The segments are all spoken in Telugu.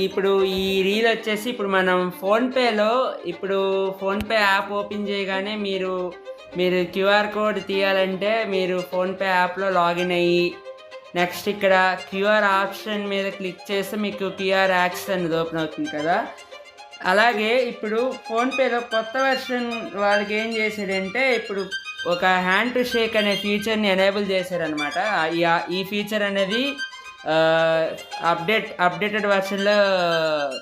ఇప్పుడు ఈ రీల్ వచ్చేసి ఇప్పుడు మనం ఫోన్పేలో ఇప్పుడు ఫోన్పే యాప్ ఓపెన్ చేయగానే మీరు క్యూఆర్ కోడ్ తీయాలంటే మీరు ఫోన్పే యాప్లో లాగిన్ అయ్యి నెక్స్ట్ ఇక్కడ క్యూఆర్ ఆప్షన్ మీద క్లిక్ చేస్తే మీకు క్యూఆర్ యాక్సెస్ అనేది ఓపెన్ అవుతుంది కదా. అలాగే ఇప్పుడు ఫోన్పేలో కొత్త వెర్షన్ వాళ్ళకి ఏం చేశారంటే ఇప్పుడు ఒక హ్యాండ్ టు షేక్ అనే ఫీచర్ని ఎనేబుల్ చేశారనమాట. ఈ ఫీచర్ అనేది అప్డేటెడ్ వెర్షన్లో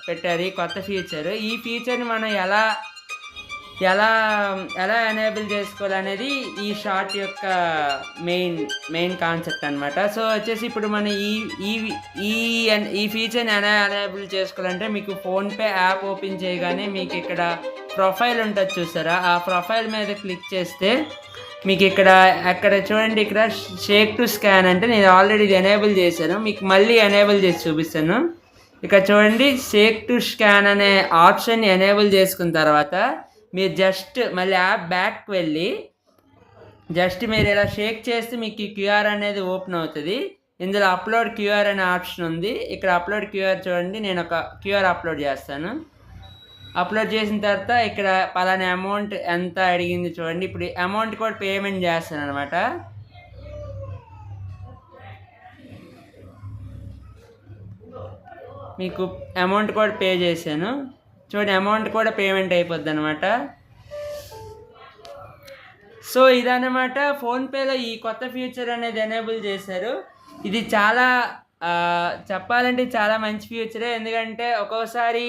పెట్టారు ఈ కొత్త ఫీచర్. ఈ ఫీచర్ని మనం ఎలా ఎలా ఎలా ఎనేబుల్ చేసుకోవాలనేది ఈ షార్ట్ యొక్క మెయిన్ కాన్సెప్ట్ అనమాట. సో వచ్చేసి ఇప్పుడు మనం ఈ ఫీచర్ని ఎలా ఎనేబుల్ చేసుకోవాలంటే మీకు ఫోన్పే యాప్ ఓపెన్ చేయగానే మీకు ఇక్కడ ప్రొఫైల్ ఉంటుంది చూసారా, ఆ ప్రొఫైల్ మీద క్లిక్ చేస్తే మీకు అక్కడ చూడండి, ఇక్కడ షేక్ టు స్కాన్ అంటే నేను ఆల్రెడీ ఇది ఎనేబుల్ చేశాను, మీకు మళ్ళీ ఎనేబుల్ చేసి చూపిస్తాను. ఇక్కడ చూడండి, షేక్ టు స్కాన్ అనే ఆప్షన్ని ఎనేబుల్ చేసుకున్న తర్వాత మీరు జస్ట్ మళ్ళీ యాప్ బ్యాక్కి వెళ్ళి జస్ట్ మీరు ఇలా షేక్ చేస్తే మీకు ఈ క్యూఆర్ అనేది ఓపెన్ అవుతుంది. ఇందులో అప్లోడ్ క్యూఆర్ అనే ఆప్షన్ ఉంది. ఇక్కడ అప్లోడ్ క్యూఆర్ చూడండి, నేను ఒక క్యూఆర్ అప్లోడ్ చేస్తాను. అప్లోడ్ చేసిన తర్వాత ఇక్కడ పలానా అమౌంట్ ఎంత అడిగింది చూడండి. ఇప్పుడు అమౌంట్ కూడా పేమెంట్ చేస్తాను అనమాట. మీకు అమౌంట్ కూడా పే చేశాను చూడండి, అమౌంట్ కూడా పేమెంట్ అయిపోద్ది అనమాట. సో ఇదన్నమాట ఫోన్పేలో ఈ కొత్త ఫీచర్ అనేది ఎనేబుల్ చేశారు. ఇది చాలా చెప్పాలంటే చాలా మంచి ఫీచరే, ఎందుకంటే ఒక్కోసారి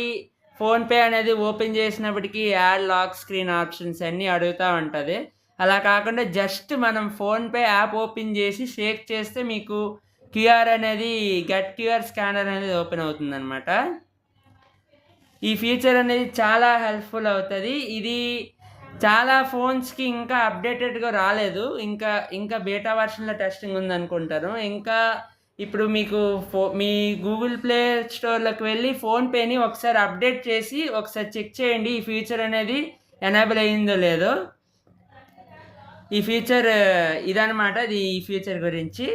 ఫోన్పే అనేది ఓపెన్ చేసినప్పటికీ యాడ్ లాక్ స్క్రీన్ ఆప్షన్స్ అన్నీ అడుగుతూ ఉంటుంది. అలా కాకుండా జస్ట్ మనం ఫోన్పే యాప్ ఓపెన్ చేసి షేక్ చేస్తే మీకు క్యూఆర్ అనేది గెట్ క్యూఆర్ స్కానర్ అనేది ఓపెన్ అవుతుందన్నమాట. ఈ ఫీచర్ అనేది చాలా హెల్ప్ఫుల్ అవుతుంది. ఇది చాలా ఫోన్స్కి ఇంకా అప్డేటెడ్గా రాలేదు, ఇంకా బీటా వర్షన్లో టెస్టింగ్ ఉందనుకుంటారు. ఇంకా ఇప్పుడు మీకు మీ గూగుల్ ప్లే స్టోర్లోకి వెళ్ళి ఫోన్పేని ఒకసారి అప్డేట్ చేసి ఒకసారి చెక్ చేయండి ఈ ఫీచర్ అనేది ఎనేబుల్ అయ్యిందో లేదో. ఈ ఫీచర్ ఇదన్నమాట, ఈ ఫీచర్ గురించి.